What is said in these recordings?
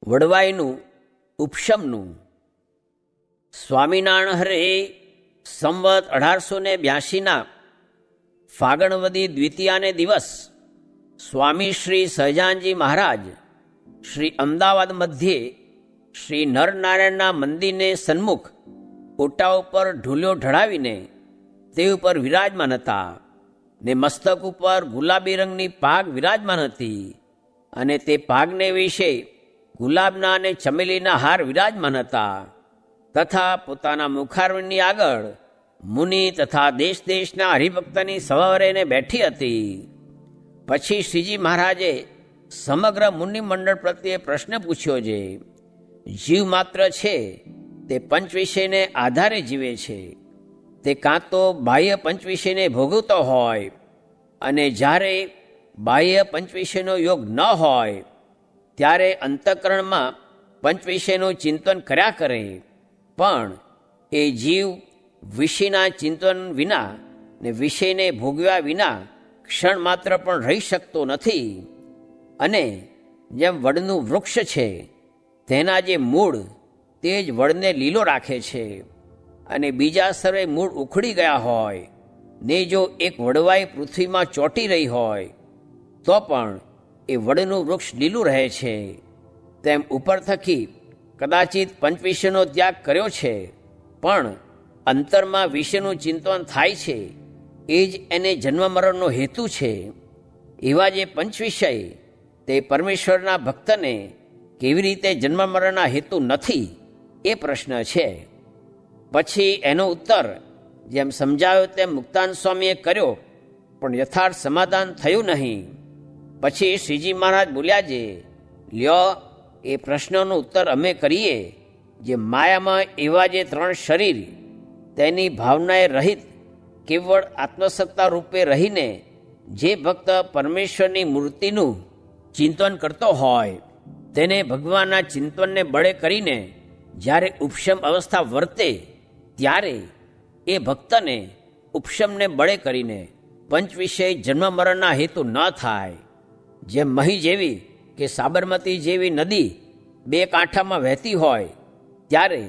વડવાઈનું ઉપશમનું. સ્વામિનારાયણ હરે સંવત 1882 ફાગણવદી દ્વિતીયાને દિવસ સ્વામી શ્રી સહજાનજી મહારાજ શ્રી અમદાવાદ મધ્યે શ્રી નરનારાયણના મંદિરને સન્મુખ ઓટા ઉપર ઢૂલ્યો ઢળાવીને તે ઉપર વિરાજમાન હતા ને મસ્તક ઉપર ગુલાબી રંગની પાગ વિરાજમાન હતી અને તે પાગને વિશે ગુલાબના અને ચમેલીના હાર વિરાજમાન હતા તથા પોતાના મુખારવિંદની આગળ મુનિ તથા દેશ દેશના હરિભક્તની સવારેને બેઠી હતી. પછી શ્રીજી મહારાજે સમગ્ર મુનિ મંડળ પ્રત્યે પ્રશ્ન પૂછ્યો છે. જીવ માત્ર છે તે પંચ વિષયને આધારે જીવે છે. તે કાં તો બાહ્ય પંચ વિષયને ભોગવતો હોય અને જ્યારે બાહ્ય પંચ વિષયનો યોગ ન હોય ત્યારે અંતઃકરણમાં પંચ વિષયનું ચિંતન કર્યા કરે, પણ એ જીવ વિષયના ચિંતન વિના ને વિષયને ભોગવ્યા વિના ક્ષણ માત્ર પણ રહી શકતો નથી. અને જેમ વડનું વૃક્ષ છે તેના જે મૂળ તે જ વડને લીલો રાખે છે અને બીજા સર્વે મૂળ ઉખડી ગયા હોય ને જો એક વડવાઈ પૃથ્વીમાં ચોંટી રહી હોય તો પણ એ વડનું વૃક્ષ લીલું રહે છે. તેમ ઉપર થકી કદાચિત પંચવિષયનો ત્યાગ કર્યો છે પણ અંતરમાં વિષયનું ચિંતન થાય છે, એ જ એને જન્મ મરણનો હેતુ છે. એવા જે પંચવિષય તે પરમેશ્વરના ભક્તને કેવી રીતે જન્મ મરણના હેતુ નથી એ પ્રશ્ન છે. પછી એનો ઉત્તર જેમ સમજાવ્યો તેમ મુક્તાનંદ સ્વામીએ કર્યો, પણ યથાર્થ સમાધાન થયું નહીં. પછી શ્રીજી મહારાજ બોલ્યા છે, લ્યો એ પ્રશ્નનો ઉત્તર અમે કરીએ. જે માયામાં એવા જે 3 શરીર તેની ભાવનાએ રહિત કેવળ આત્મસત્તા રૂપે રહીને જે ભક્ત પરમેશ્વરની મૂર્તિનું ચિંતન કરતો હોય તેને ભગવાનના ચિંતનને બળે કરીને જ્યારે ઉપશમ અવસ્થા વર્તે ત્યારે એ ભક્તને ઉપશમને બળે કરીને પંચ વિષય જન્મ મરણના હેતુ ન થાય. જેમ મહી જેવી કે સાબરમતી જેવી નદી 2 કાંઠામાં વહેતી હોય ત્યારે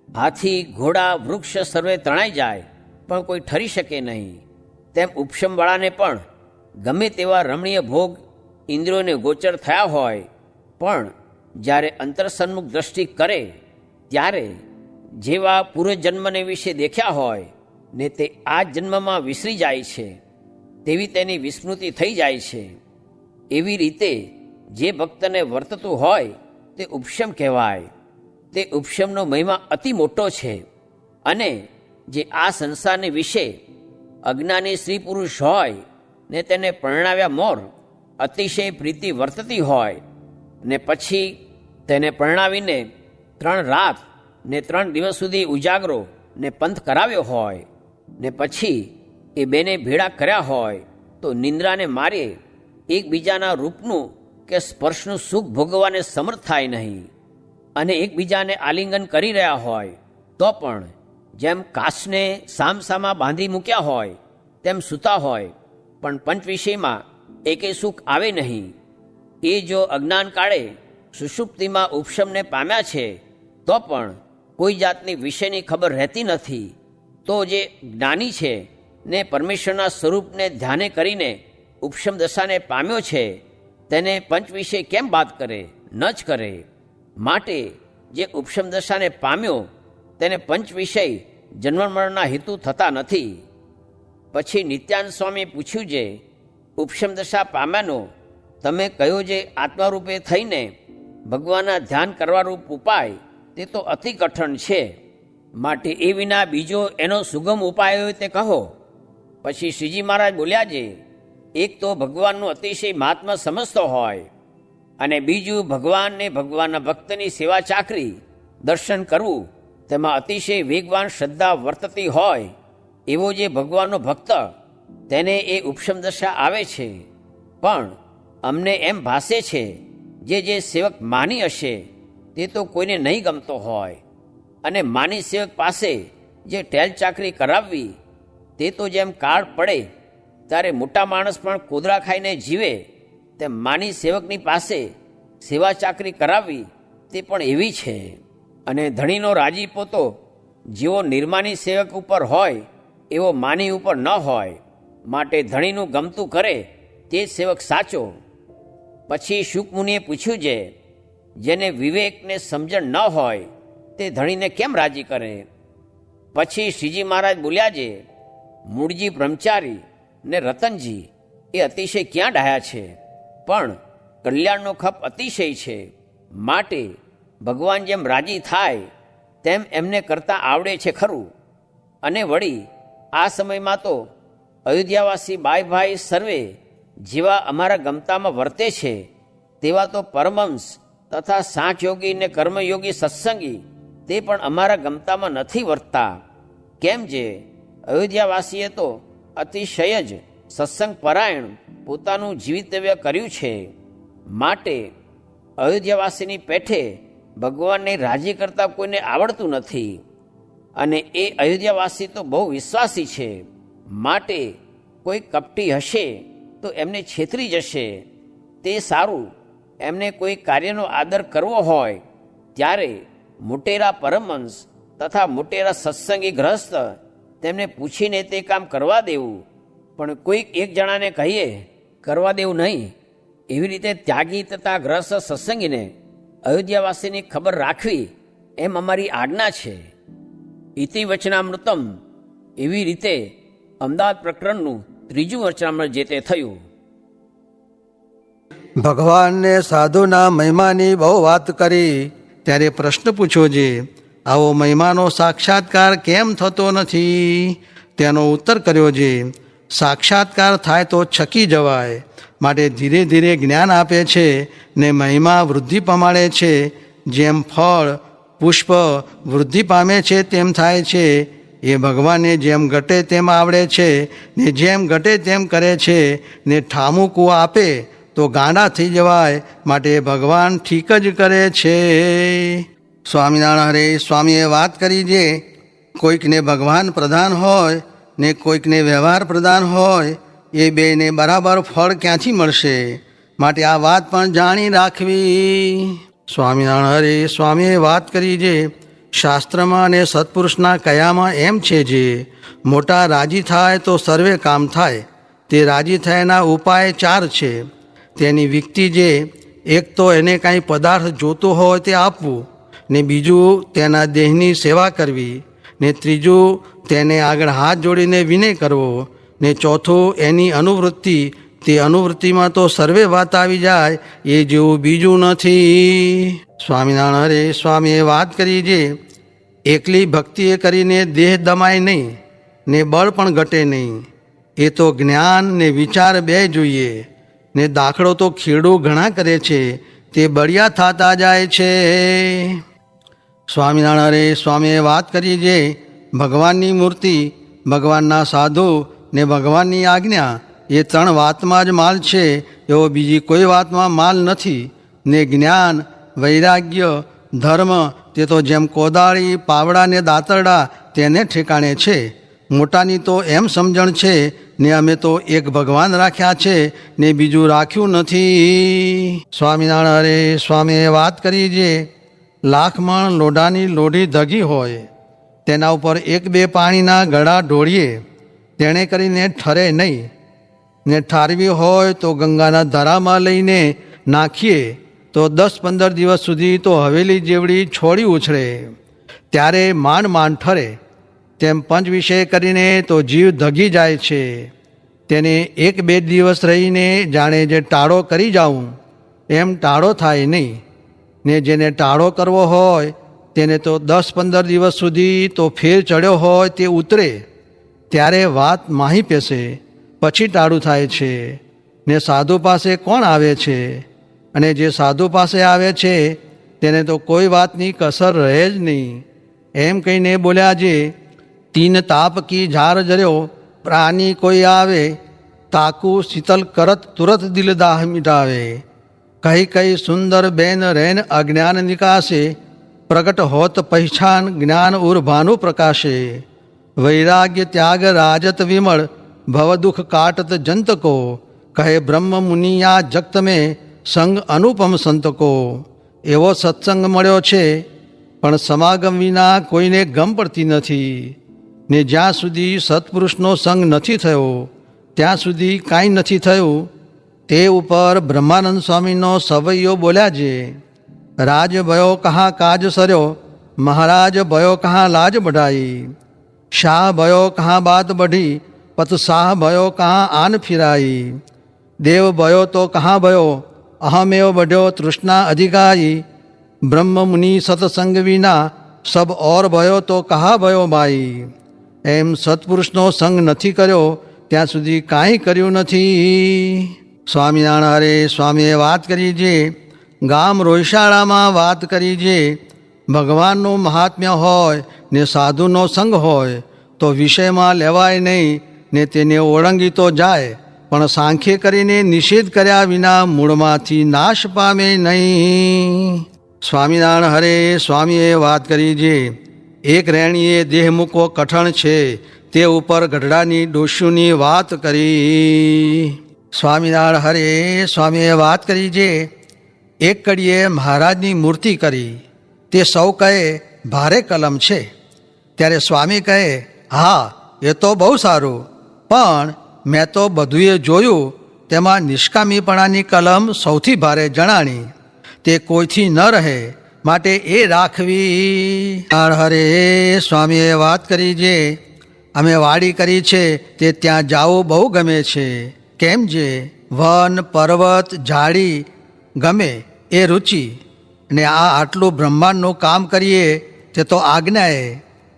હાથી ઘોડા વૃક્ષ સર્વે તણાઈ જાય પણ કોઈ ઠરી શકે નહીં, તેમ ઉપશમવાળાને પણ ગમે તેવા રમણીય ભોગ ઇન્દ્રિયોને ગોચર થયા હોય પણ જ્યારે અંતરસન્મુખ દ્રષ્ટિ કરે ત્યારે જેવા પૂર્વજન્મને વિશે દેખ્યા હોય ને તે આ જન્મમાં વિસરી જાય છે તેવી તેની વિસ્મૃતિ થઈ જાય છે. એવી રીતે જે ભક્તને વર્તતું હોય તે ઉપશમ કહેવાય. તે ઉપશમનો મહિમા અતિ મોટો છે અને જે આ સંસારની વિશે અજ્ઞાની સ્ત્રી પુરુષ હોય ને તેને પરણાવ્યા મોર અતિશય પ્રીતિ વર્તતી હોય ને પછી તેને પરણાવીને 3 રાત ને 3 દિવસ સુધી ઉજાગરો ને પંથ કરાવ્યો હોય ને પછી એ બેને ભેળા કર્યા હોય તો નિંદ્રાને મારે એકબીજાના રૂપનું કે સ્પર્શનું સુખ ભોગવવાને સમર્થ થાય નહીં અને એકબીજાને આલિંગન કરી રહ્યા હોય તો પણ જેમ કાચને સામસામા બાંધી મૂક્યા હોય તેમ સૂતા હોય પણ પંચ વિષયમાં એકે સુખ આવે નહીં. એ જો અજ્ઞાન કાળે સુષુપ્તિમાં ઉપશમને પામ્યા છે તો પણ કોઈ જાતની વિષયની ખબર રહેતી નથી. તો જે જ્ઞાની છે ને પરમેશ્વરના સ્વરૂપને ધ્યાને કરીને ઉપશમ દશાને પામ્યો છે તેને પંચ વિષય કેમ બાદ કરે? ન જ કરે. માટે જે ઉપશમ દશાને પામ્યો તેને પંચ વિષય જન્મ મરણના હેતુ થતા નથી. પછી નિત્યાનંદ સ્વામીએ પૂછ્યું છે, ઉપશમ દશા પામ્યાનો તમે કયો જે આત્મારૂપે થઈને ભગવાનના ધ્યાન કરવારૂપ ઉપાય તે તો અતિ કઠણ છે, માટે એ વિના બીજો એનો સુગમ ઉપાય હોય તે કહો. પછી શ્રીજી મહારાજ બોલ્યા છે, એક તો ભગવાનનું અતિશય મહાત્મા સમજતો હોય અને બીજું ભગવાનને ભગવાનના ભક્તની સેવા ચાકરી દર્શન કરવું તેમાં અતિશય વેગવાન શ્રદ્ધા વર્તતી હોય એવો જે ભગવાનનો ભક્ત તેને એ ઉપશમ દશા આવે છે. પણ અમને એમ ભાસે છે જે જે સેવક માની હશે તે તો કોઈને નહીં ગમતો હોય અને માની સેવક પાસે જે ટેલ ચાકરી કરાવવી તે તો જેમ કાળ પડે ત્યારે મોટા માણસ પણ કોદળા ખાઈને જીવે તેમ માની સેવકની પાસે સેવા ચાકરી કરાવવી તે પણ એવી છે. અને ધણીનો રાજીપો તો જેવો નિર્માની સેવક ઉપર હોય એવો માની ઉપર ન હોય. માટે ધણીનું ગમતું કરે તે જ સેવક સાચો. પછી શુકમુનિએ પૂછ્યું છે, જેને વિવેકને સમજણ ન હોય તે ધણીને કેમ રાજી કરે? પછી શ્રીજી મહારાજ બોલ્યા છે, મૂળજી બ્રહ્મચારી ને રતનજી એ અતિશય ક્યાં ડાહ્યા છે, પણ કલ્યાણનો ખપ અતિશય છે. માટે ભગવાન જેમ રાજી થાય તેમ એમને કરતાં આવડે છે ખરું. અને વળી આ સમયમાં તો અયોધ્યાવાસી બાઈ ભાઈ સર્વે જેવા અમારા ગમતામાં વર્તે છે તેવા તો પરમહંસ તથા સાંખયોગી ને કર્મયોગી સત્સંગી તે પણ અમારા ગમતામાં નથી વર્તતા. કેમ જે અયોધ્યાવાસીએ તો અતિશય જ સત્સંગ પરાયણ પોતાનું જીવિતવ્ય કર્યું છે. માટે અયોધ્યાવાસીની પેઠે ભગવાનને રાજી કરતાં કોઈને આવડતું નથી. અને એ અયોધ્યાવાસી તો બહુ વિશ્વાસી છે. માટે કોઈ કપટી હશે તો એમને છેતરી જશે. તે સારું, એમને કોઈ કાર્યનો આદર કરવો હોય ત્યારે મોટેરા પરમહંસ તથા મોટેરા સત્સંગી ગ્રહસ્થ તેમને પૂછીને તે કામ કરવા દેવું. પણ કોઈક એક જણાને કહીએ કરવા દેવું નહીં. એવી રીતે ત્યાગી તથા ગ્રહસ્થ સત્સંગીને અયોધ્યાવાસીની ખબર રાખવી એમ અમારી આજ્ઞા છે. ઇતિ વચનામૃતમ. એવી રીતે અમદાવાદ પ્રકરણનું 3જું વચનામૃત જે તે થયું. ભગવાનને સાધુના મહિમાની બહુ વાત કરી ત્યારે પ્રશ્ન પૂછ્યો છે, આવો મહિમાનો સાક્ષાત્કાર કેમ થતો નથી? તેનો ઉત્તર કર્યો છે, સાક્ષાત્કાર થાય તો છકી જવાય. માટે ધીરે ધીરે જ્ઞાન આપે છે ને મહિમા વૃદ્ધિ પમાડે છે. જેમ ફળ પુષ્પ વૃદ્ધિ પામે છે તેમ થાય છે. એ ભગવાનને જેમ ઘટે તેમ આવડે છે ને જેમ ઘટે તેમ કરે છે. ને ઠામુકું આપે તો ગાંડા થઈ જવાય. માટે ભગવાન ઠીક જ કરે છે. સ્વામિનારાયણ હરે સ્વામીએ વાત કરી છે, કોઈકને ભગવાન પ્રધાન હોય ને કોઈકને વ્યવહાર પ્રધાન હોય, એ બેને બરાબર ફળ ક્યાંથી મળશે? માટે આ વાત પણ જાણી રાખવી. સ્વામિનારાયણ હરે સ્વામીએ વાત કરી છે, શાસ્ત્રમાં અને સત્પુરુષના કયામાં એમ છે જે મોટા રાજી થાય તો સર્વે કામ થાય. તે રાજી થયાના ઉપાય 4 છે. તેની વ્યક્તિ જે એક તો એને કાંઈ પદાર્થ જોતો હોય તે આપવું, ને બીજું તેના દેહની સેવા કરવી, ને ત્રીજું તેને આગળ હાથ જોડીને વિનય કરવો, ને ચોથું એની અનુવૃત્તિ. તે અનુવૃત્તિમાં તો સર્વે વાત આવી જાય એ જેવું બીજું નથી. સ્વામિનારાયણ હરે સ્વામીએ વાત કરી છે, એકલી ભક્તિએ કરીને દેહ દમાય નહીં ને બળ પણ ઘટે નહીં. એ તો જ્ઞાન ને વિચાર બે જોઈએ. ને દાખલો તો ખેડૂ ઘણા કરે છે તે બળિયા થતા જાય છે. સ્વામિનારાયણ હરે સ્વામીએ વાત કરી છે, ભગવાનની મૂર્તિ, ભગવાનના સાધુ ને ભગવાનની આજ્ઞા એ 3 વાતમાં જ માલ છે. એવો બીજી કોઈ વાતમાં માલ નથી. ને જ્ઞાન, વૈરાગ્ય, ધર્મ તે તો જેમ કોદાળી, પાવડા ને દાંતરડા તેને ઠેકાણે છે. મોટાની તો એમ સમજણ છે ને અમે તો એક ભગવાન રાખ્યા છે ને બીજું રાખ્યું નથી. સ્વામિનારાયણ હરે સ્વામીએ વાત કરી છે, 1,00,000 મણ લોઢાની લોઢી ધગી હોય, તેના ઉપર 1-2 પાણીના ગળા ઢોળીએ, તેણે કરીને ઠરે નહીં. ને ઠારવી હોય તો ગંગાના ધરામાં લઈને નાખીએ તો 10-15 દિવસ સુધી તો હવેલી જેવડી છોડી ઉછળે, ત્યારે માંડ ઠરે. તેમ પંચ વિષય કરીને તો જીવ ધગી જાય છે. તેને 1-2 દિવસ રહીને જાણે જે ટાળો કરી જાઉં એમ ટાળો થાય નહીં. ને જેને ટાળો કરવો હોય તેને તો 10-15 દિવસ સુધી તો ફેર ચડ્યો હોય તે ઉતરે, ત્યારે વાત માહી પેસે, પછી ટાળું થાય છે. ને સાધુ પાસે કોણ આવે છે? અને જે સાધુ પાસે આવે છે તેને તો કોઈ વાતની કસર રહે જ નહીં. એમ કહીને બોલ્યા છે, 3 તાપ કી ઝાર જર્યો પ્રાણી કોઈ આવે, તાકુ શીતલ કરત તુરત દિલ દાહ મિટાવે. કઈ કઈ સુંદર બેન રેન અજ્ઞાન નિકાશે, પ્રગટ હોત પહેચાન જ્ઞાન ઉર ભાનુ પ્રકાશે. વૈરાગ્ય ત્યાગ રાજત વિમળ, ભવ દુઃખ કાટત જંત કો, કહે બ્રહ્મ મુનિયા જગત મેં સંગ અનુપમ સંત કો. એવો સત્સંગ મળ્યો છે, પણ સમાગમ વિના કોઈને ગમ પડતી નથી. ને જ્યાં સુધી સત્પુરુષનો સંગ નથી થયો ત્યાં સુધી કાંઈ નથી થયું. તે ઉપર બ્રહ્માનંદ સ્વામીનો સવૈયો બોલ્યા છે, રાજ ભયો કહાં કાજ સર્યો, મહારાજ ભયો કહાં લાજ બઢાઈ. શાહ ભયો કહાં બાત બઢી, પત શાહ ભયો કહાં આન ફિરાઈ. દેવ ભયો તો કહાં ભયો, અહમેવ બઢ્યો તૃષ્ણા અધિકારી. બ્રહ્મ મુનિ સત્સંગ વિના સબ ઓર ભયો તો કહાં ભયો ભાઈ. એમ સત્પુરુષનો સંગ નથી કર્યો ત્યાં સુધી કાંઈ કર્યું નથી. સ્વામિનારાયણ હરે સ્વામીએ વાત કરી છે, ગામ રોયશાળામાં વાત કરી છે. ભગવાનનું મહાત્મ્ય હોય ને સાધુનો સંગ હોય તો વિષયમાં લેવાય નહીં ને તેને ઓળંગી તો જાય, પણ સાંખ્ય કરીને નિષેધ કર્યા વિના મૂળમાંથી નાશ પામે નહીં. સ્વામિનારાયણ હરે સ્વામીએ વાત કરી છે, એક રેણીએ દેહ મૂકવો કઠણ છે, તે ઉપર ગઢડાની ડોશીની વાત કરી. સ્વામિનારાયણ હરે સ્વામીએ વાત કરી છે, એક કડીએ મહારાજની મૂર્તિ કરી. તે સૌ કહે ભારે કલમ છે. ત્યારે સ્વામી કહે, હા એ તો બહુ સારું, પણ મેં તો બધુંએ જોયું, તેમાં નિષ્કામીપણાની કલમ સૌથી ભારે જણાણી. તે કોઈથી ન રહે, માટે એ રાખવી. હરે સ્વામીએ વાત કરી છે, અમે વાડી કરી છે તે ત્યાં જાવું બહુ ગમે છે. કેમ છે? વન પર્વત ઝાડી ગમે એ રુચિ. ને આ આટલું બ્રહ્માંડનું કામ કરીએ તે તો આજ્ઞાએ,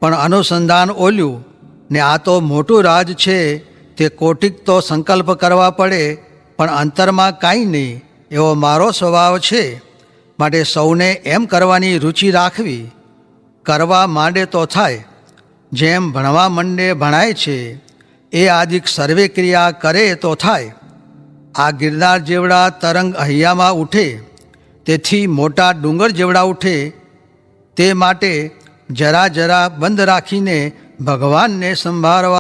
પણ અનુસંધાન ઓલ્યું. ને આ તો મોટું રાજ છે, તે કોટિક તો સંકલ્પ કરવા પડે, પણ અંતરમાં કાંઈ નહીં, એવો મારો સ્વભાવ છે. માટે સૌને એમ કરવાની રુચિ રાખવી. કરવા માંડે તો થાય, જેમ ભણવા માંડે ભણાય છે, એ આદિક સર્વે ક્રિયા કરે તો થાય. આ ગિરનાર જેવડા તરંગ હૈયામાં ઉઠે, તેથી મોટા ડુંગર જેવડા ઉઠે. તે માટે જરા જરા બંધ રાખીને ભગવાનને સંભાળવા